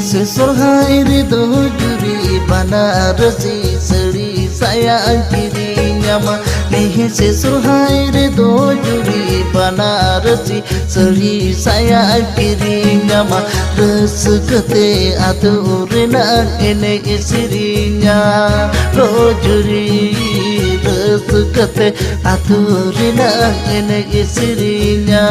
से सोहाई रे दो जुरी बनारसी साड़ी साया किरियामा नहीं से सोहाई रे दो जुरी बनारसी साड़ी साया किरियामा रस कते आतो रेना एने इसरिया रो जुरी रस कते आतो रेना एने इसरिया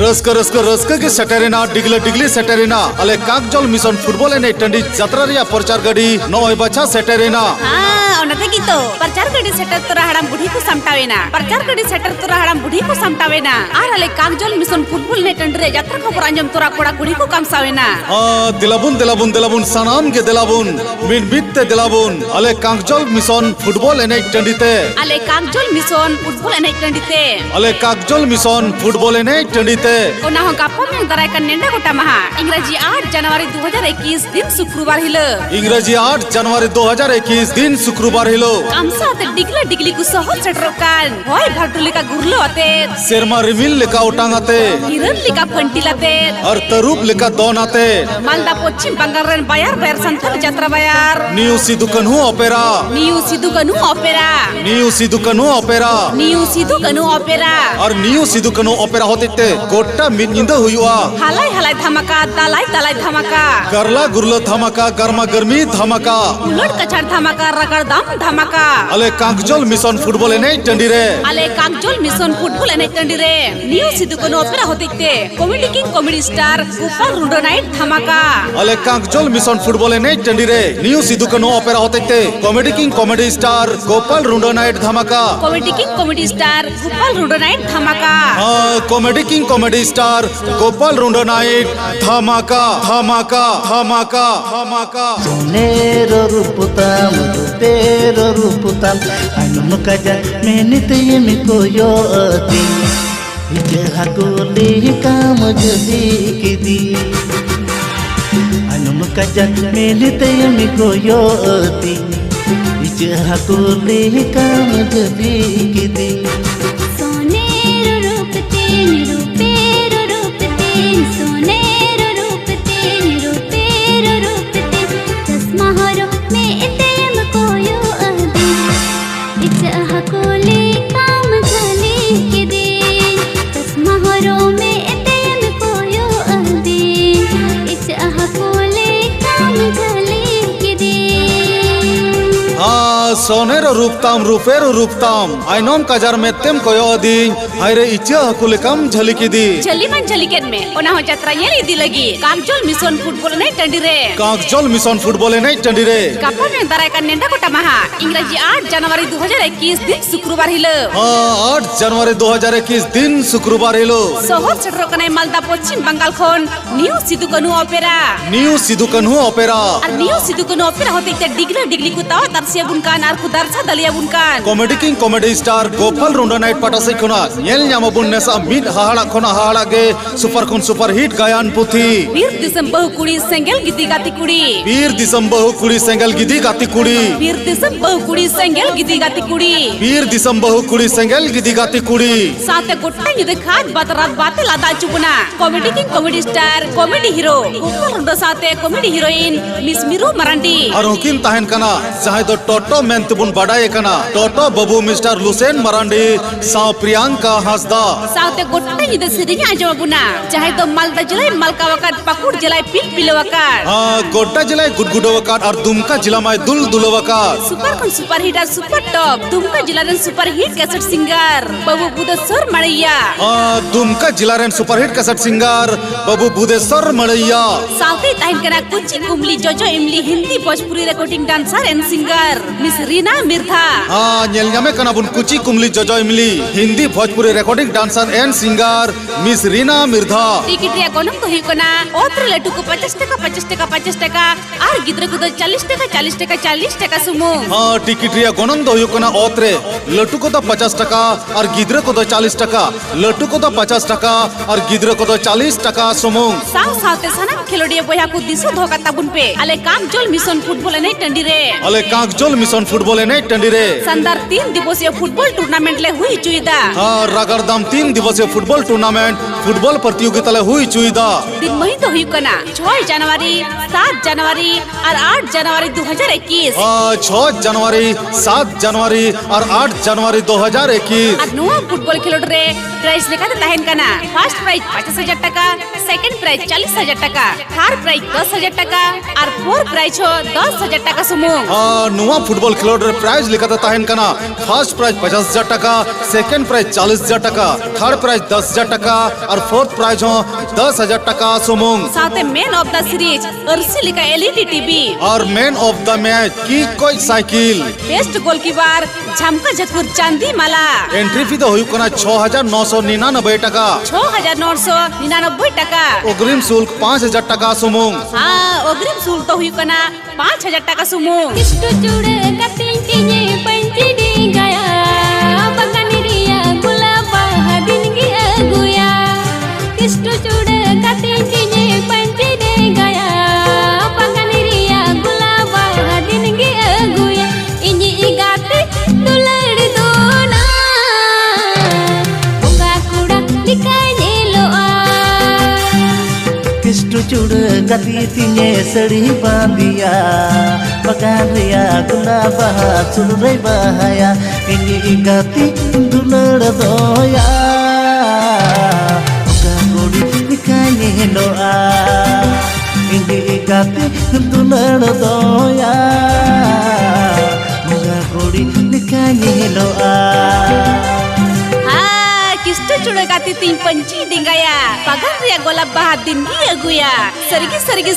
रस्का रस्का रस्का के सेटेरेना डिगले डिगली सेटेरेना अले काकजल मिशन फुटबॉल एने टंडी जात्रा रिया प्रचार गाड़ी नय बच्चा सेटेरेना ओनते गितो प्रचार गाड़ी सेटर तोरा हड़ाम बुढ़ी को समटावेना प्रचार गाड़ी सेटर तोरा हड़ाम बुढ़ी को समटावेना आर अले काकजल मिशन फुटबॉल ने टंडी रे जात्रा खबर अंजम तोरा कोड़ा कुड़ी को कामसावेना दिलाबुन दिलाबुन दिलाबुन सनाम के दिलाबुन मिन बित्ते दिलाबुन अले काकजल मिशन फुटबॉल एने टंडीते अले काकजल मिशन फुटबॉल एने टंडीते अले काकजल मिशन फुटबॉल एने टंडीते ओना हो गापो में दराय का नेंडा गोटा महा इंग्रजी 8 जनवरी 2021 दिन शुक्रवार हिलो इंग्रजी 8 जनवरी 2021 दिन शुक्रवार हिलो आमसा ते डिगला डिगली को सहल सेटरोकान होय भटुली का गुरलो अते शेरमा रिमिल लेका उटांगाते हिरन लिका फंटिलाते और तरूप लेका दोनाते मालदा पश्चिम बंगाल रेन बायार बायार संथाल जात्रा बायार new Sidhu Kanhu opera new Sidhu Kanhu opera new Sidhu Kanhu opera new Sidhu Kanhu opera और न्यू सिदुकनु ऑपेरा होते गोटा मिद निंदा हुआ हलाई हलाई धमाका तलाई तलाई धमाका करला गुरला धमाका गर्मा गर्मी धमाका उलट कछाड़ धमाका रगड़ दाम धमाका अले काकजल मिशन फुटबॉल एने टंडी रे अले काकजल मिशन फुटबॉल एने टंडी रे न्यू सिदुकनु ऑपेरा होते comedy king comedy star Gopal Rundo night Dhamaka अले काकजल मिशन फुटबॉल एने टंडी रे न्यू सिदुकनु ऑपेरा होते comedy king comedy star Gopal Rundo night Dhamaka comedy king comedy star Gopal Rundo night Dhamaka comedy king comedy star Gopal Rundo night Dhamaka Dhamaka Dhamaka Dhamaka सोनेरो रूपताम रूपेरो रूपताम अनुम काजा मेनित यमी कोयोती इजहा कोली काम जदी किदी अनुम काजा मेनित यमी कोयोती इजहा कोली काम जदी किदी सोनेरो रूपताम रूपेरो रूपताम आइनोम काजार में तेम कोयो दी हायरे इच्छा हकुले कम झलिकी दी झली मन झलिकेन में ओना हो जात्रा येली दी लगी काकजल मिशन फुटबॉल ने टंडी रे काकजल मिशन फुटबॉल ने टंडी रे कापा में दराय का नेंडा कोटा महा इंग्रजी 8 जनवरी 2021 दिन शुक्रवार हिलो 8 जनवरी 2021 दिन शुक्रवार हिलो सहर सेटरो कने मालदा पश्चिम बंगाल खोन न्यू सिदुकनु ऑपेरा और न्यू सिदुकनु ऑपेरा होते डिगला डिगली कुताव तरसिया बुनकान आर कुदारसा दलिया बुनकान comedy king comedy star Gopal Rundo night पाटासे खोना येल न्यामबुन नेसा मिड हाहाड़ा खोना हाहाड़ा गे सुपर हिट गायन पुथी वीर दिसम बहु कुड़ी सेंगल गिदी गाती कुड़ी वीर दिसम बहु कुड़ी सेंगल गिदी गाती कुड़ी वीर दिसम बहु कुड़ी सेंगल गिदी गाती कुड़ी वीर दिसम बहु कुड़ी सेंगल गिदी गाती कुड़ी साथे गोट्टा युदे खाद बात रात बाते लादा चुबुना comedy king comedy star comedy hero Gopal Rundo साथे comedy heroine miss Miru Marandi और हुकिन ताहन कना जहां दो टोटो मेंतबुन बडाय कना टोटो बाबू मिस्टर लुसेन मरांडी सा प्रियंका हासदा साथे गोट्टा युदे सिरिंग आजमबुना जहां दो मालदा जिले मालका वकात पाकुड़ जिले पिल पिलवकात गोड्डा जिले गुडगुडवकात और दुमका जिला में दुल दुलवकात सुपर हिट और सुपर टॉप दुमका जिला रेन super hit cassette singer Babu Budheshwar Maraiya Dumka जिला रेन super hit cassette singer Babu Budheshwar Maraiya साथे ताहिन कना कुची कुमली जोजो इमली Hindi Bhojpuri recording dancer and singer miss Reena Mirdha हाँ नेल ᱧᱟᱢᱮ ᱠᱟᱱᱟ ᱵᱚᱱ कुची कुमली जजय मिली Hindi Bhojpuri recording dancer and singer miss Reena Mirdha ticket रे गोनम तो हिकना ओत्र लटू को 50 टका और गिद्र को 40 टका सुमु हाँ टिकट रे गोनम दो हुकना ओत्रे लटू को 50 टका और गिद्र को 40 टका लटू को 50 टका और गिद्र को 40 टका सुमुंग साव सावते सनम खेलोडिया बोया को दिसु धोका ताबुन पे अले कांगजोल मिशन फुटबॉल ने टंडी रे अले कांगजोल मिशन फुटबॉल ने टंडी रे संदर 3 दिवसीय फुटबॉल टूर्नामेंट ले हुई चुईदा हाँ रगड़दाम 3 दिवसीय फुटबॉल टूर्नामेंट फुटबॉल प्रतियोगिता ले हुई चुईदा दिन मही तो हुई कना 6 जनवरी 7 जनवरी और 8 जनवरी 2021 6 जनवरी 7 जनवरी और 8 जनवरी 2021 और नुआ फुटबॉल खेलोड रे प्राइज लेका तहन कना फर्स्ट प्राइज 50,000 टका सेकंड प्राइज 40,000 टका थर्ड प्राइज 10,000 टका और फोर्थ प्राइज हो 10,000 टका सुमु नुआ फुटबॉल खेलोड रे प्राइज लेका तहन कना फर्स्ट प्राइज 50,000 टका सेकंड प्राइज 40,000 टका थर्ड प्राइज 10,000 टका और फोर्थ प्राइज हो 10,000 टका सुमुंग साथे man of the series Arsi लिखा एलईडी टीवी और मैन ऑफ द मैच की कोई साइकिल बेस्ट गोलकीपर झमका जतपुर चांदी माला एंट्री फी तो हुई कना 6,999 टका 6,999 टका अग्रिम शुल्क 5,000 टका सुमुंग हाँ अग्रिम शुल्क तो हुई कना 5,000 टका सुमुंग किष्टो चूड़े कटिंग पंची दे गया बगनिरिया गुलाबा दिन की अगुया किष्टो चूड़े कटिंग पंची दे गया बगनिरिया गुलाबा दिन की अगुया इन्हीं इगाते दुलड़ दो ना बुका कूड़ा दिखाने लो किष्टु चुड़ गति तिने सड़ी बांधिया बगान रिया गुलाबा सुरई बहाया इन्हीं गति दुलड़ दोया बुका कोड़ी दिखाने लो इन्हीं गति दुलड़ दोया बुका कोड़ी दिखाने लो किष्टो चूड़े गाती तीन पंची डिंगाया पगन रिया गोला बहा दिन की अगुया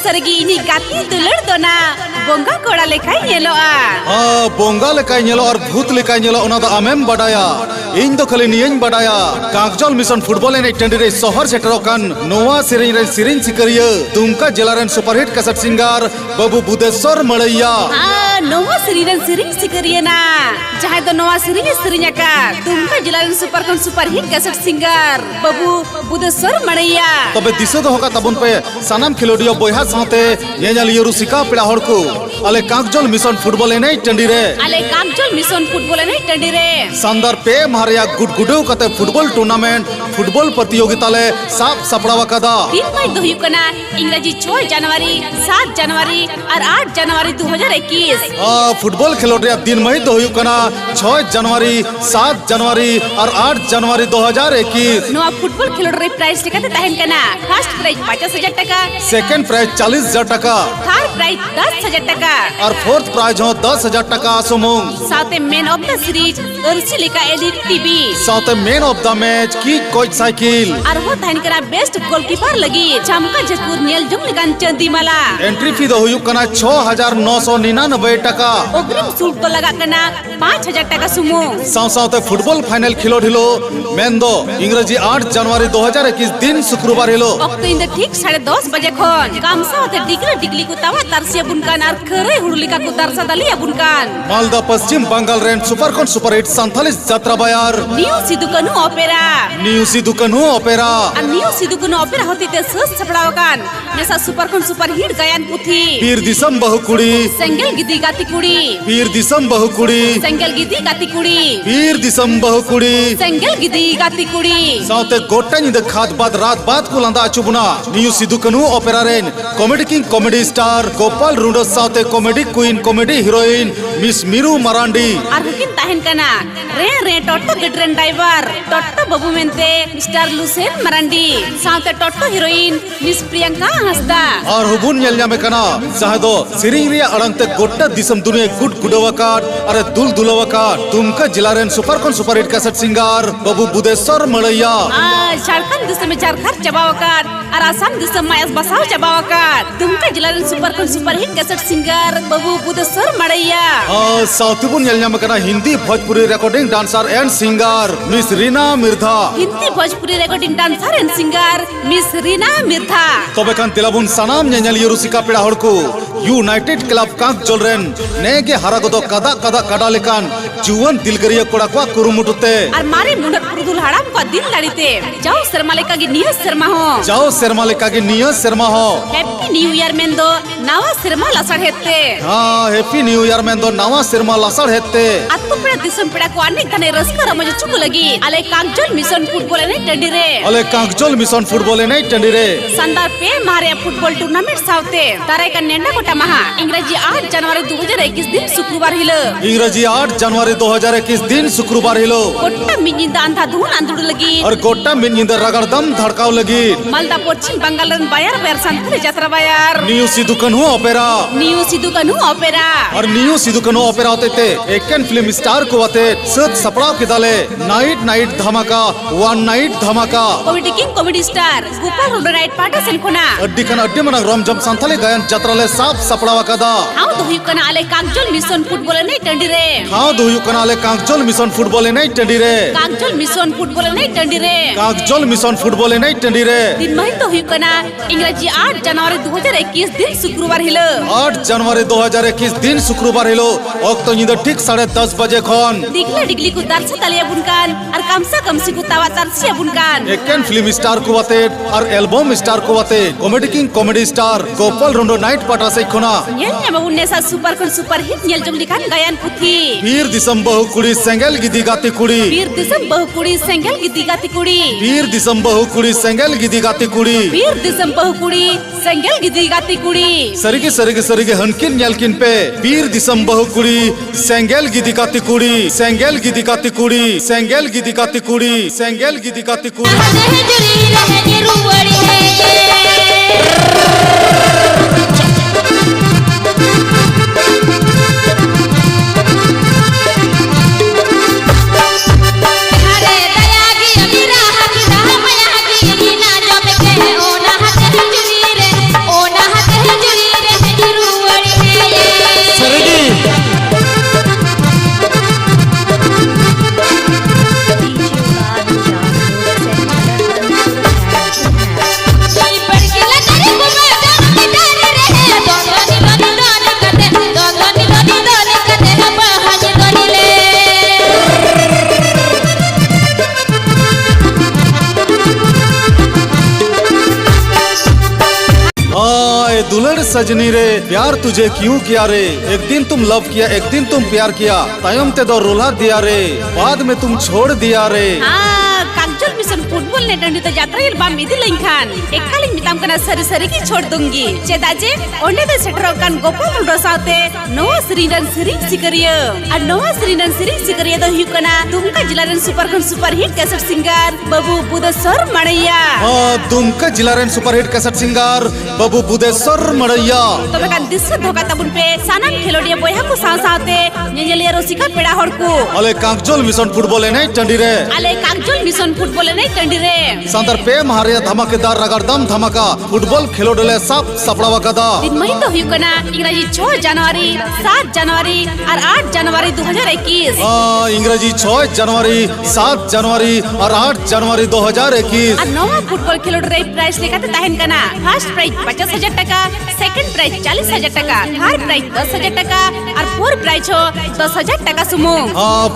सरगी इन्हीं गाती दुलड़ दोना बोंगा कोड़ा लेखाई येलो बोंगा लेकाय नेलो और भूत लेकाय नेलो ओना दा आमेम बडाया इन दो खाली नियन बडाया कांगजोल मिशन फुटबॉल एन टंडी रे शहर सेटरो कान नोवा सिरिन रे सिरिन सिकरिया दुमका जिला रेन सुपरहिट कैसेट सिंगर बाबू बुदेश्वर मळैया नोवा सिरिन सिकरिया ना जहां तो नोवा सिरिन का दुमका जिला रेन सुपरहिट कैसेट सिंगर बाबू बुदेश्वर मळैया तबे दिसो दो होका तबुन पे सनम खिलोडियो बोयहा साथे येनलियो रुसिका पेड़ा हड़को अले कांगजोल मिशन फुटबॉल एन टंडी रे शानदार पे मारिया गुडगुडो कते फुटबॉल टूर्नामेंट फुटबॉल प्रतियोगिता ले साफ सपड़ावा कदा दिन मई दो हुकना इंग्रजी 6 जनवरी 7 जनवरी और 8 जनवरी 2021 फुटबॉल खेलोड रे दिन मई दो हुकना 6 जनवरी 7 जनवरी और 8 जनवरी 2021 नोआ फुटबॉल खेलोड रे प्राइज लेका तहन कना फर्स्ट प्राइज 50,000 टका सेकंड प्राइज 40,000 टका थर्ड प्राइज 10,000 टका और फोर्थ प्राइज हो 10,000 टका सुमुंग साथे man of the series Arsi लिखा एलईडी टीवी साथे मैन ऑफ द मैच की कोच साइकिल और वो थाइन करा बेस्ट गोलकीपर लगी झमका जतपुर नेल जुम लिगान चंदी माला एंट्री फी दो हुई कना 6,999 टका अग्रिम शुल्क तो लगा कना 5,000 टका सुमुंग साथे फुटबॉल फाइनल खिलो ढिलो मेन दो इंग्रजी 8 जनवरी 2021 दिन शुक्रवार हिलो अक्तो इन ठीक 10:30 बजे खन कामसा होते डिगली को तावा तरसिया बुनकान और खरे हुड़लिका को दरसा दलिया बुनकान मालदा पश्चिम बंगाल रेन सुपरहिट 47 जात्रा बाजार न्यू सिदुकनु ओपेरा और न्यू सिदुकनु ओपेरा होती ते सस छपड़ावकान नेसा सुपरहिट गायन पुथी पीर दिसम बहुकुड़ी संगल गिदी गाती कुड़ी पीर दिसम बहुकुड़ी संगल गिदी गाती कुड़ी पीर दिसम बहुकुड़ी संगल गिदी गाती कुड़ी साथे गोटा निद खाद बाद रात बाद को लंदा अचुबना न्यू सिदुकनु ओपेरा रेन comedy king comedy star Gopal Rundo साथे comedy queen comedy heroine miss Miru Marandi और हुकिन ताहन कना रे टोटो गिट्रेन ड्राइवर टोटो बाबू मेंते मिस्टर लुसेन मरांडी साथे टोटो हीरोइन मिस प्रियंका हंसदा और हुबुन नेलया में कना साहदो सिरिंग रिया अड़ंगते गोटा दिसम दुनिया गुड गुडवाकाट अरे दुलवाकाट तुमका जिला रेन super hit cassette singer Babu बुदेश्वर मळैया Jharkhand दिसम में झारखंड चबावकाट और आसाम दिसम में बसाव चबावकाट तुमका जिला रेन super hit cassette singer singer Babu Budheshwar Maraiya साउथ बुन यलनाम कना Hindi Bhojpuri recording dancer and singer miss Reena Mirdha Hindi Bhojpuri recording dancer and singer miss Reena Mirdha तबे खान तिलाबुन सनाम नेनेलिया रुसिका पेड़ा हड़ को यूनाइटेड क्लब कांक जलरेन नेगे हारा गदो कदा कदा काडा लेकान जुवन दिलगरिया कोड़ा को कुरुमुटुते और मारे मुंडर पुरुदुल हाड़ाम को दिल लड़ीते जाओ शर्मा लेका की नियत शर्मा हो हैप्पी न्यू ईयर में दो नवा शर्मा लसड़ हेते हाँ हैप्पी न्यू ईयर में दो नवा शर्मा लसड़ हेते अत्तु पेड़ा दिसम पेड़ा को अनेक धने रस्का रमज चुकु लगी अले कांगजोल मिशन फुटबॉल ने टंडी रे संदार पे मारे फुटबॉल टूर्नामेंट सावते तारे का नेंडा कोटा महा इंग्रजी 8 जनवरी 2021 दिन शुक्रवार हिलो इंग्रजी 8 जनवरी 2021 दिन शुक्रवार हिलो गोट्टा मिनिंदा अंधा धून अंदुड़ लगी और गोट्टा मिनिंदा रगड़दम धड़काव लगी Malda Paschim Bengal run buyer buyer संतरे यात्रा बायर न्यू सिदुकनु ओपेरा और न्यू सिदुकनु ओपेरा होते थे एकन फिल्म स्टार को वाते सत सपड़ाव के दाले night Dhamaka one night Dhamaka comedy king comedy star Gopal Rundo night party सेलखोना अड्डी खान अड्डी मना रमजम संथाली गायन जत्राले साफ सपड़ावा कदा हाउ दो हुकना आले कांगजोल मिशन फुटबॉल ने टंडी रे कांगजोल मिशन फुटबॉल ने टंडी रे कांगजोल मिशन फुटबॉल ने टंडी रे दिन मही तो हुकना इंग्रजी 8 जनवरी 2021 दिन शुक्रवार हिलो 8 जनवरी 2021 दिन शुक्रवार हिलो वक्त निदा ठीक 10:30 बजे खन दिगला डिगली को दर्शक तलिया बुनकान और कमसा कमसी को तावा तरसिया बुनकान एकन फिल्म स्टार को वाते और एल्बम स्टार को वाते comedy king comedy star Gopal रोंडो night पाटा से खोना येन्या उन्नेसा सुपर हिट नेल जंग लिखान गायन पुथी वीर दिसम बहु कुड़ी सेंगल गिदी गाती कुड़ी वीर दिसम बहु कुड़ी सेंगल गिदी गाती कुड़ी वीर दिसम बहु कुड़ी सेंगल गिदी गाती कुड़ी वीर दिसम बहु कुड़ी सेंगल गिदी गाती कुड़ी सरिगे हनकिन नेलकिन पे वीर दिसम बहु कुड़ी सेंगल गिदी गाती कुड़ी सेंगल गिदी गाती कुड़ी सेंगल गिदी गाती कुड़ी सेंगल गिदी गाती दुलड़ सजनी रे प्यार तुझे क्यों किया रे एक दिन तुम लव किया एक दिन तुम प्यार किया तायम ते दो रुला दिया रे बाद में तुम छोड़ दिया रे कांगजोल मिशन फुटबॉल ने टंडी तो यात्रा हिल बाम इदी लइखान एकालिंग मिताम कना सरी की छोड़ दूंगी चेदाजे ओने दे सेटरो कान गोपाल रोडो साथे नवा श्रीरन सिरिंग सिकरिया और नवा श्रीरन सिरिंग सिकरिया दो हुकना दुमका जिला रन super hit cassette singer Babu Budheshwar Maraiya Dumka जिला रन super hit cassette singer Babu Budheshwar Maraiya तबे कान दिस धोका तबुन पे सानाम खेलोडिया बोया को साथे नेनेलिया रसिका पेड़ा हड़को अले कांगजोल मिशन फुटबॉल ने टंडी रे फुटबॉल नहीं टंडी रे संदर पे मारे धमाकेदार रगड़दम धमाका फुटबॉल खेलोडले सब सपड़ावा कदा दिन मही तो हुकना इंग्रजी 6 जनवरी 7 जनवरी और 8 जनवरी 2021 इंग्रजी 6 जनवरी 7 जनवरी और 8 जनवरी 2021 और नवा फुटबॉल खेलोड रे प्राइस लेकाते ताहेन कना फर्स्ट प्राइस 50,000 टका सेकंड प्राइस 40,000 टका थर्ड प्राइस 10,000 टका और फोर्थ प्राइस हो 10,000 टका सुमो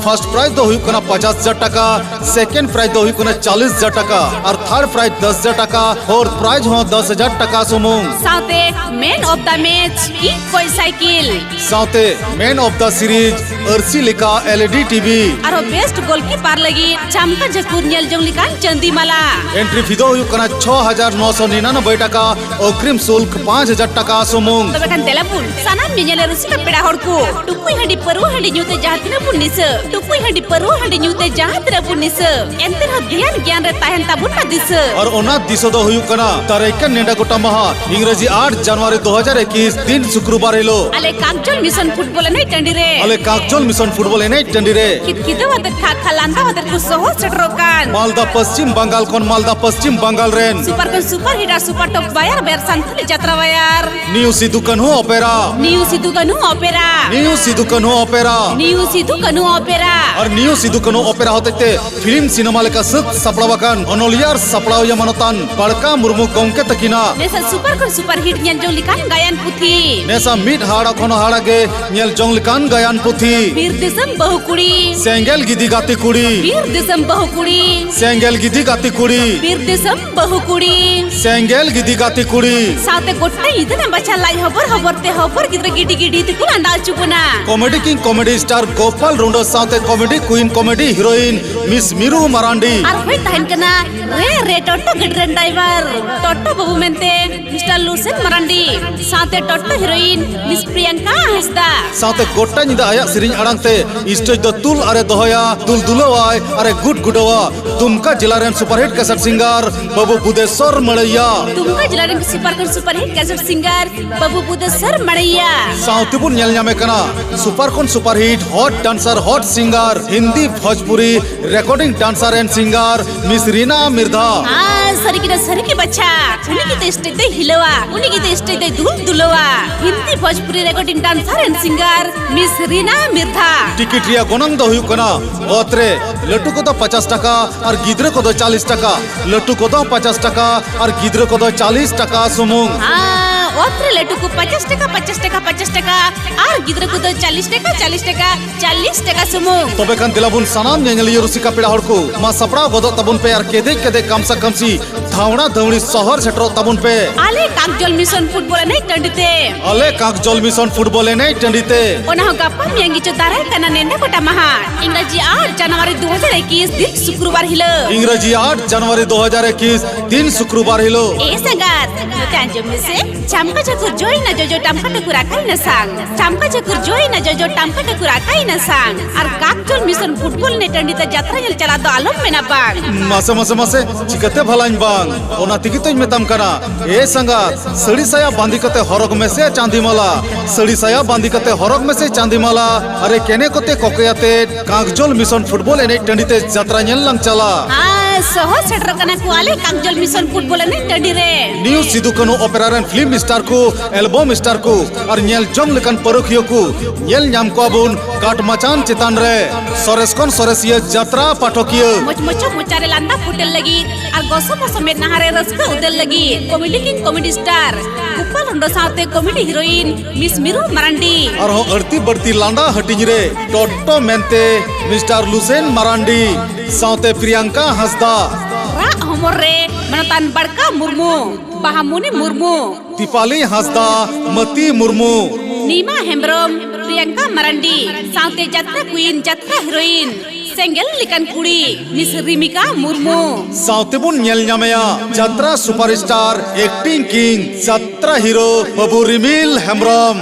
फर्स्ट प्राइस तो हुकना 50,000 टका सेकंड प्राइस तो हुकना 40,000 टका और थर्ड प्राइज 10,000 टका फोर्थ प्राइज हो 10,000 टका सुमुंग साथे मैन ऑफ द मैच की कोई साइकिल साथे man of the series Arsi लिखा एलईडी टीवी और बेस्ट गोलकीपर लगी चामका जसपुर नेल जंग लिखा चंदीमाला एंट्री फी दो हुकना 6,999 टका अग्रिम शुल्क 5,000 टका सुमुंग तबे कान तेलापुन सनाम मिनेले रुसिका पेड़ा हड़को टुकुई हंडी परू हंडी न्यूते जहातिना पुनिस टुकुई हंडी परू हंडी न्यूते जहातिना पुनिस एंते ज्ञान रे ताहेन ताबुन ना दिस और ओना दिसो दो हुकना तारेकन नेंडा गोटा महा इंग्रजी 8 जनवरी 2021 दिन शुक्रवार हिलो अले कांगजोल मिशन फुटबॉल ने टंडी रे कागजल मिशन फुटबल एने टंडी रे कितकिदो वाते खालांदा वाते कुसोहो सेटरोकान मालदा पश्चिम बंगाल कोन Malda Paschim Bengal rain super hit और सुपर टॉप बायर बेर सांथली यात्रा बायर न्यू सिद्धू कन्हू ओपेरा न्यू सिद्धू कन्हू ओपेरा न्यू सिद्धू कन्हू ओपेरा न्यू सिद्धू कन्हू ओपेरा और न्यू सिद्धू कन्हू ओपेरा होते फिल्म सिनेमा लेका सत सपड़ावाकान अनोलियार सपड़ाव यमनतान बड़का मुर्मू गोंके तकिना नेसा सुपर हिट ᱧᱮᱞ ᱡᱚᱝ ᱞᱮᱠᱟᱱ ᱜᱟᱭᱟᱱ ᱯᱩᱛᱷᱤ नेसा मिट हाड़ा खन हाड़ा गे नेल जोंग लिकान गायन पुथी ᱵᱤᱨ ᱫᱤᱥᱚᱢ ᱵᱟᱹᱦᱩ ᱠᱩᱲᱤ सेंगेल गिदी गाती कुड़ी ᱵᱤᱨ ᱫᱤᱥᱚᱢ ᱵᱟᱹᱦᱩ ᱠᱩᱲᱤ सेंगेल गिदी गाती कुड़ी ᱵᱤᱨ ᱫᱤᱥᱚᱢ ᱵᱟᱹᱦᱩ ᱠᱩᱲᱤ सेंगेल गिदी गाती कुड़ी साथे गोट्टा इदने बच्चा लाई हबर गिद्र गिडी तिकु अंडा चुपना comedy king comedy star Gopal Rundo साथे comedy queen comedy heroine miss Miru Marandi और होय तहन कना रे टोटो गडरन ड्राइवर टोटो बाबू मेंते मिस्टर लूसेन मरांडी साथे टोटो हीरोइन मिस प्रियंका हंसदा साथे गोट्टा निदा आया सिरिंज अड़ांगते स्टेज दो तुल अरे दोहया तुल दुलवाय अरे गुड गुडवा दुमका जिला रेन super hit cassette singer Babu Budheshwar मड़ैया तुमका जिला रे super hit cassette singer Babu Budheshwar Maraiya साउथ बुन नेल ᱧᱟᱢᱮ कना super hit hot dancer hot singer Hindi Bhojpuri recording dancer and singer miss Reena Mirdha सरी की बच्चा उन्हीं की तो स्टेज दे हिलवा उन्हीं की तो स्टेज दे दुलवा Hindi Bhojpuri recording dancer and singer miss Reena Mirdha ticket रिया गोनंग दो हुई कना ओत्रे लट्टू को तो 50 टका और गिद्रे को तो 40 टका लट्टू को तो 50 टका और गिद्रे को तो 40 टका सुमुंग ओत्रे लट्टू को 50 टका और गिद्रे को तो 40 टका सुमुंग तबे खान दिलाबुन सनाम नेंगलियो रुसिका पेड़ा हड़को मा सपड़ा गोदो तबुन पे और केदे कमसा कमसी धावना धवणी शहर सेटरो तबुन पे आले कागजल मिशन फुटबॉल नहीं टंडीते आले कागजल मिशन फुटबॉल नहीं टंडीते ओना गप्पा मियांगी चो दाराय कना नेंडे कोटा महा इंग्रजी 8 जनवरी 2021 दिन शुक्रवार हिलो इंग्रजी 8 जनवरी 2021 दिन शुक्रवार हिलो ए संगात त्यांजो मिसे चामका चकुर जोई ना जोजो टामका टकुरा खाई ना सांग चामका चकुर जोई ना जोजो टामका टकुरा खाई ना सांग और कागजल मिशन फुटबॉल ने टंडीते यात्रा जल चला दो आलम में ना बांग मासे चिकते भलाइन बांग ओना तिकी तो मेताम कना ए संगात सड़ी साया बांधी कते हरग में से चांदी माला सड़ी साया बांधी कते हरग में से चांदी माला अरे केने कोते कोकयाते कागजल मिशन फुटबॉल एने टंडीते यात्रा नेल लंग चला सहज सेटर कना कुआले कागजल मिशन फुटबॉल ने टंडी रे न्यू सिद्धू कन्हू ओपेरा रेन फिल्म स्टार को एल्बम स्टार को और नेल जोंग लेकन परोखियो को नेल ᱧᱟᱢ कोबुन काट मचान चितान रे सोरेस्कन सोरेसिया यात्रा पाठकियो मोचारे लांदा फुटेल लगी और गोसम समेत नहारे रस्का उदेल लगी comedy king comedy star Gopal Rundo साथे comedy heroine miss Miru Marandi और हो अड़ती बढ़ती लांडा हटिंग रे टोटो मेंते मिस्टर लुसेन मरांडी साथे प्रियंका हंसदा रा हमर रे मनतान बड़का मुर्मू बाहामुनी मुर्मू दीपाली हंसदा मती मुर्मू नीमा हेम्ब्रम प्रियंका मरांडी साथे यात्रा क्वीन यात्रा हीरोइन सेंगेल लिकन कुड़ी मिस रिमिका मुर्मू साउथे बुन नेल ᱧᱟᱢᱮᱭᱟ यात्रा सुपरस्टार एक्टिंग किंग यात्रा हीरो बाबू रिमिल हेम्ब्रम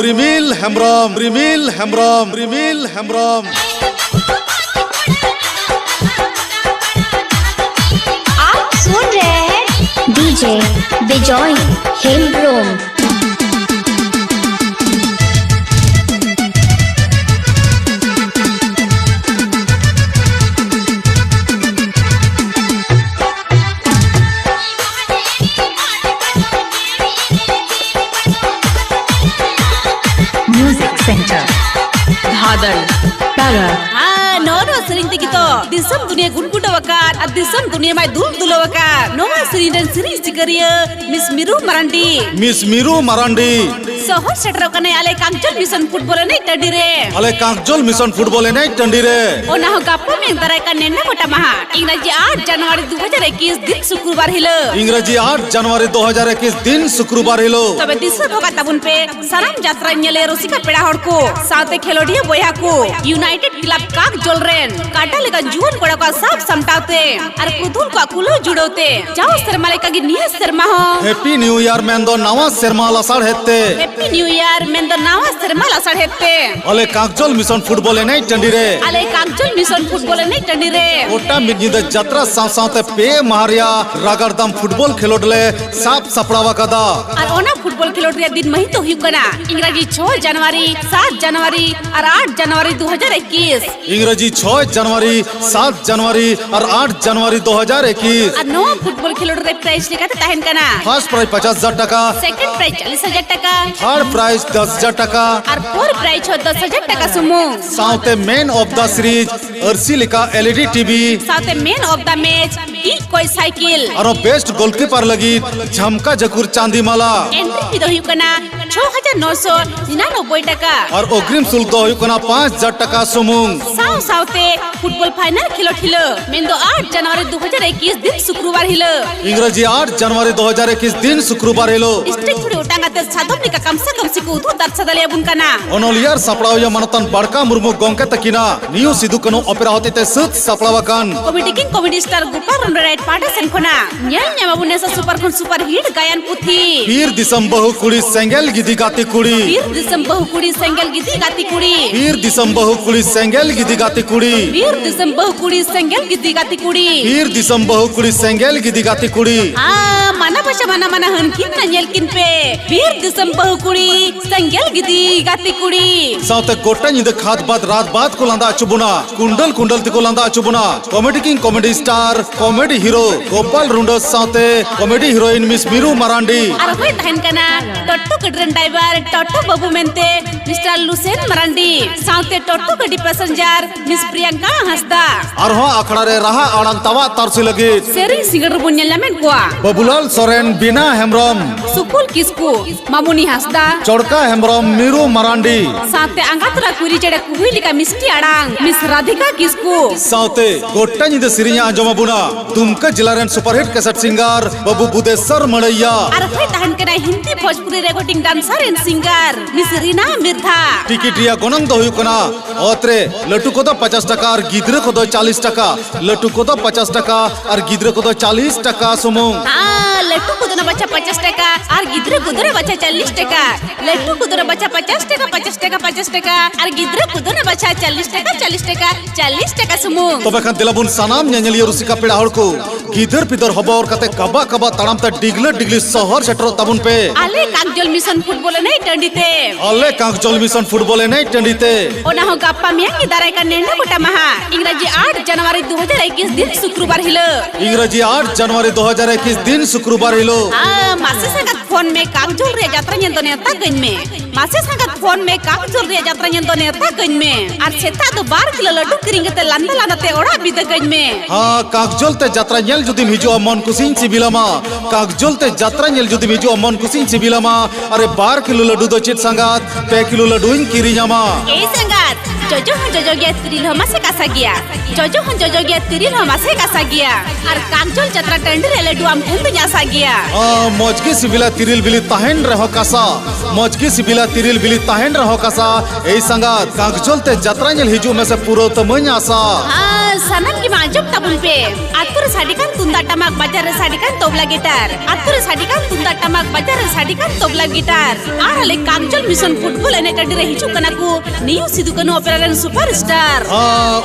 आप सुन रहे हैं डीजे बिजॉय हेम्ब्रोम धादल तारा नोनो सरिंग तिकितो दिसम दुनिया गुनगुटो वकार आ दिसम दुनिया माय दुल वकार नोमा सरिंडन सरिंग सिकरिया मिस मीरू मरांडी सहज सेटर कने आले कागजल मिशन फुटबॉल ने टंडी रे आले कागजल मिशन फुटबॉल ने टंडी रे ओना हो गप्पा में दराय का नेन्ना कोटा महा इंग्रजी 8 जनवरी 2021 दिन शुक्रवार हिलो इंग्रजी 8 जनवरी 2021 दिन शुक्रवार हिलो तबे दिस होगा तबुन पे सराम यात्रा नेले रसिका पेड़ा हड़ को साथे खेलोडिया बोया को यूनाइटेड क्लब कागजल रेन काटा लेका जुवन कोड़ा का सब समटाते और कुदुल का कुलो जुड़ोते जाओ शर्मा लेका की निया शर्मा हो हैप्पी न्यू ईयर में दो नवा शर्मा लसाड़ हेते हैप्पी न्यू ईयर मेन दो नावा सेरमा लासाड़ेते अले कागजल मिशन फुटबॉल एने टंडी रे अले कागजल मिशन फुटबॉल ने टंडी रे ओटा मिदनिद जात्रा सावसावते पे मारिया रागरदाम फुटबॉल खेलोडले साप सपड़ावा कदा और ओना फुटबॉल खेलोड रे दिन मही तो हुई कना इंग्रजी 6 जनवरी 7 जनवरी और 8 जनवरी 2021 इंग्रजी 6 जनवरी 7 जनवरी और 8 जनवरी 2021 और नवा फुटबॉल खेलोड रे प्राइस लेकर तहन कना फर्स्ट प्राइज 50,000 টাকা सेकंड प्राइज 40,000 টাকা थर्ड प्राइज 10,000 টাকা और फोर्थ प्राइज 10,000 টাকা सुमु साउते man of the series Arsi लिखा एलईडी टीवी साथे मैन ऑफ द मैच ई कोई साइकिल और बेस्ट गोलकीपर लगी झमका जकुर चांदीमाला एंट्री फी दो हुकना 6,999 টাকা और अग्रिम शुल्क दो हुकना 5,000 টাকা सुमुंग साउ साउते फुटबॉल फाइनल खेलो ठिलो मेन दो 8 जनवरी 2021 दिन शुक्रवार हिलो इंग्रजी 8 जनवरी 2021 दिन शुक्रवार हेलो स्टेज थोड़ी उटांगाते साधम निका कम से कम सिकु उधु दर्शदलिया बुनकना ओनोलियर सपड़ाव मनतन बड़का मुर्मू गोंके तकिना न्यू सिदु कनो ओपेरा होते ते सुत सपड़ावकन comedy king comedy star Gopal रंडराइट पाटा सेनखना न्याय न्याबाबुने सुपर खन सुपर हिट गायन पुथी वीर दिसम बहु कुड़ी सेंगेल गिदी गाती कुड़ी वीर दिसम बहु कुड़ी सेंगल गिदी गाती कुड़ी वीर दिसम बहु कुड़ी सेंगेल गिदी गाती कुड़ी वीर दिसम बहु कुड़ी सेंगल गिदी गाती कुड़ी वीर दिसम बहु कुड़ी सेंगेल गिदी गाती कुड़ी आ माना भाषा माना हनकिन ना नेलकिन पे वीर दिसम बहु कुड़ी सेंगल गिदी गाती कुड़ी साउते गोटा निद खाद बाद रात बाद को लंदा चुबुना कुंडल कुंडल तिको लंदा चुबुना comedy king comedy star comedy hero Gopal Rundo साउते comedy heroine miss Miru Marandi और होय तहन कना टट्टू कड्रन ड्राइवर टट्टू बाबू मेंते मिस्टर लुसेन मरांडी साउते टट्टू गडी पैसेंजर मिस प्रियंका हंसदा और हो अखड़ा रे रहा आड़ंग तवा तरसी लगी सेरी सिंगर बुन्यला में गोवा बबुलाल सोरेन बिना हेम्ब्रम सुकुल किसकू मामुनी हंसदा चौड़का हेम्ब्रम मीरू मरांडी साथे अंगातरा कुरी चेड़ा कुहुलिका मिस्टी आड़ांग मिस राधिका किसकू साउते गोटा निद सिरिया अंजमाबुना तुमका जिलारेन सुपरहिट कैसेट सिंगर बबू बुदेसर मड़ैया और होय तहन कना Hindi Bhojpuri recording dancer and singer miss Reena Mirdha ticket रिया गोनंग दो हुकना ओत्रे लट्टू को 50 টাকা और गिद्रे को 40 টাকা लट्टू को 50 টাকা और गिद्रे को 40 টাকা सुमुंग हाँ लट्टू कुदना बच्चा 50 টাকা और गिद्रे कुदना बच्चा 40 টাকা लट्टू कुदना बच्चा 50 টাকা 50 টাকা 50 টাকা और गिद्रे कुदना बच्चा 40 টাকা 40 টাকা 40 টাকা सुमुंग तबे खान दिलाबुन सानाम न्यान्यलिया रुसिका पेड़ा हड़ को गिदर पिदर हबा और कते कबा कबा ताड़ाम ते डिगले डिगली शहर सेटरो ताबुन पे आले कागजल मिशन फुटबॉल नहीं टंडीते अले कागजल मिशन फुटबॉल ने टंडीते ओना हो गप्पा मियांगी दाराय का नेंडा गोटा महा इंग्रजी 8 जनवरी 2021 दिन शुक्रवार हिलो इंग्रजी 8 जनवरी 2021 दिन शुक्रवार हिलो मासे संगत फोन में कागजल रे यात्रा नेंदो नेता गन में मासे संगत फोन में कागजल रे यात्रा नेंदो नेता गन में और सेता दो 12 किलो लड्डू किरिंगते लंदा लानते ओड़ा बिद गन में हां कागजल ते यात्रा नेल जुदी हिजो मन कुसिन सिबिलामा कागजल ते यात्रा नेल जुदी हिजो मन कुसिन सिबिलामा अरे 12 किलो लड्डू दो चित संगत 2 किलो लड्डू इन किरियामा ए संगत जोजो गया तिरिल हमासे कासा गया जोजो गया तिरिल हमासे कासा गया और कागजल यात्रा टंडी रे लड्डू हम हेंदु न्यासा गया मौजकी सिबिला तिरिल बिली ताहेन रहो कासा मौजकी सिबिला तिरिल बिली ताहेन रहो कासा ए संगत कागजल ते यात्रा नेल हिजो में से पूरो तमन आसा सनम की माजब तबुल पे आतुर साडिकान तुंदा टमाक बाजार साडिकान तोबला गिटार आतुर साडिकान तुंदा टमाक बाजार साडिकान तोबला गिटार आर ले कागजल मिशन फुटबॉल एने टंडी रे हिजु कनाकू नियु सिदुकनो ऑपरेरन सुपरस्टार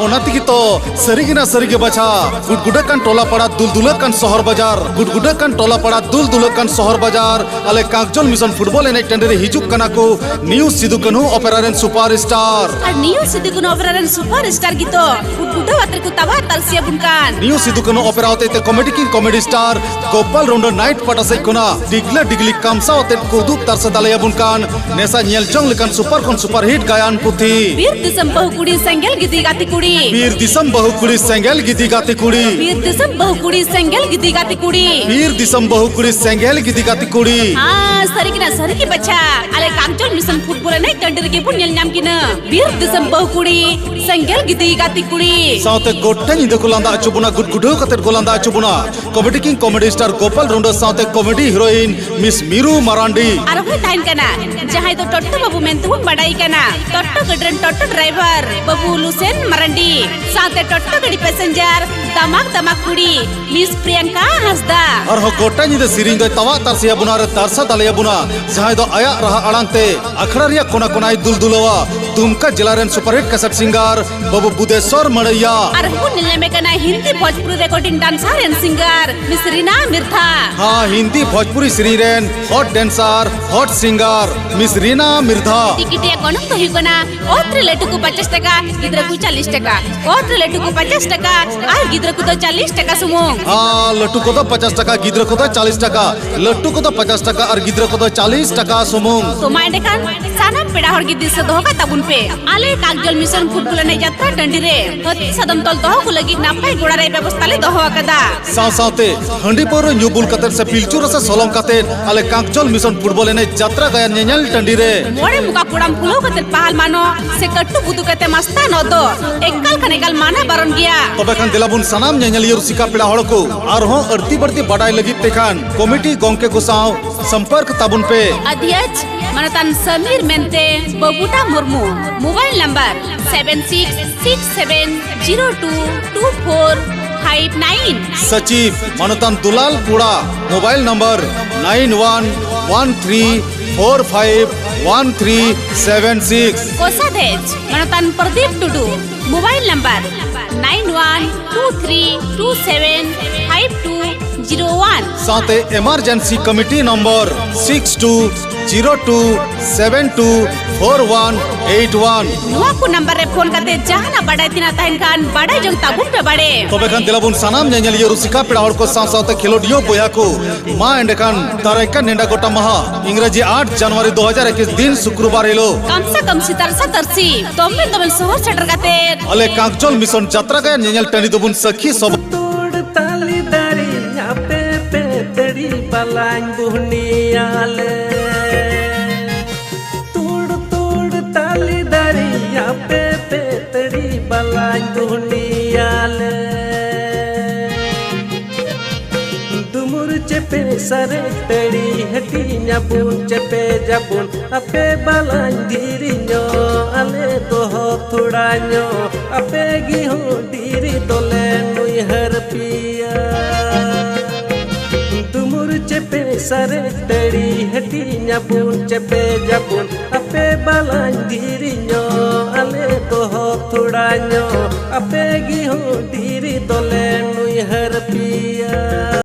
ओनाती की तो सरिगिना सरिगे बचा गुडगुडकन टोला पड़ा दुलदुलकन शहर बाजार गुडगुडकन टोला पड़ा दुलदुलकन शहर बाजार अले कागजल मिशन फुटबॉल एने टंडी रे हिजु कनाकू नियु सिदुकनो ऑपरेरन सुपरस्टार और नियु सिदुकनो ऑपरेरन सुपरस्टार की तो गुडगुडा वात्र को तवा तलसिया बुनकान नियु सिदुकनो ऑपेरा होते ते comedy king comedy star Gopal रोंडो night पटा से कोना डिगले डिगली कामसा होते कुदु तरस दालया बुनकान नेसा न्यल जोंग लेकन सुपर हिट गायन पुथी वीर दिसम बहु कुड़ी सेंगल गिदी गाती कुड़ी वीर दिसम बहु कुड़ी सेंगेल गिदी गाती कुड़ी वीर दिसम बहु कुड़ी सेंगल गिदी गाती कुड़ी वीर दिसम बहु कुड़ी सेंगेल गिदी गाती कुड़ी हां सरिकिना सरिकी बच्चा अले कागजल मिशन फुटबॉल फुटबॉल ने टंडर के पुन ᱧᱮᱞ ᱧᱟᱢ किना बीर दिसम बहु कुड़ी संगेल गिती गाती कुड़ी साउते गोट्टा निद को लांदा अचुबुना गुडगुडो कते को लांदा अचुबुना comedy king comedy star Gopal Rundo साउते comedy heroine miss Miru Marandi आर होय ताइन कना जहां तो टट्टू बाबू मेंतु हुन बडाई कना टट्टू गडरन टट्टू ड्राइवर बाबू लुसेन मारांडी साउते टट्टू गडी पैसेंजर दमाक दमाक कुड़ी मिस प्रियंका हंसदा और हो गोट्टा निद सिरिंग दो तवा तरसिया बुना रे तरसा दलिया बुना जहां दो आया रहा अड़ांते अखड़ा रिया कोना कोनाई दुलदुलवा दुमका जिला रेन super hit cassette singer Babu Budheshwar Maraiya आर हुन निले में कना Hindi Bhojpuri recording dancer and singer miss Reena Mirdha हाँ हिंदी भोजपुरी सिरी रेन hot dancer hot singer miss Reena Mirdha टिकटिया कोनम तो हिगना ओत्र लेटू को 50 टका गिद्र को 40 टका ओत्र लेटू को 50 टका आर गिद्र को तो 40 टका सुमुंग हाँ लट्टू को तो 50 टका गिद्र को तो 40 टका लट्टू को तो 50 टका और गिद्र को तो 40 टका सुमुंग तो माइंड खान सानम पेड़ा हर गिद्दी से दोगा तबुन पे आले कागजल मिशन फुटबॉल ने यात्रा टंडी रे हती सदम तल दोह को लगी नापाय गोड़ा रे व्यवस्था ले दोह कदा साथे हंडी पर न्यूबुल कते से पिलचुर से सोलम कते आले कागजल मिशन फुटबॉल ने यात्रा गया नेनल टंडी रे मोड़े मुका कुड़ाम फुलो कते पहाल मानो से कट्टू बुदु कते मस्ता न दो एकल खनेकल माना बारन गया तबे खान दिलाबुन सनाम नेनल रुसिका पेड़ा हड़ को और हो अड़ती बढ़ती बड़ाई लगी तेखान कमिटी गोंके को साव संपर्क ताबुन पे अध्यक्ष मनतन समीर मेंते बबूटा मुर्मू मोबाइल नंबर 7667022459 सचिव मनतन दुलाल पुड़ा मोबाइल नंबर 9114511376 कोषाध्यक्ष मनतन प्रदीप टुडू मोबाइल नंबर 9123275201 साथे इमरजेंसी कमिटी नंबर 6202724181 नुआ को नंबर रे फोन करते जहाना बड़ाई तिना तहन खान बड़ाई जंग ताबुन पे बड़े तबे खान दिलाबुन सनाम नेनल रुसिका पेड़ा हड़ को साथे खेलोडियो बोया को मा एंड खान तारेका नेंडा गोटा महा इंग्रजी 8 जनवरी 2021 दिन शुक्रवार हेलो कम से कम सितरसा तरसी तोमे तोमे शहर सेटर करते अले कागजल मिशन यात्रा गया नेनल टंडी दोबुन सखी सब तोड़ ताली दारी पे पेतड़ी बलांग बुहनियाले तोड़ ताली दारी पे पेतड़ी बलांग बुहनियाले दुमुर चेपे सरे तड़ी हटी न्याबुन चेपे जाबुन अपे बलांग धीरिño आले तो हो थोड़ाño अपे गिहो धीरी तोले नुई हर पिया दुमुर चेपे सरे तड़ी हटी न्याबुन चेपे जाबुन अपे बलांग धीरिño आले तो हो थोड़ाño अपे गिहो धीरी तोले नुई हर पिया।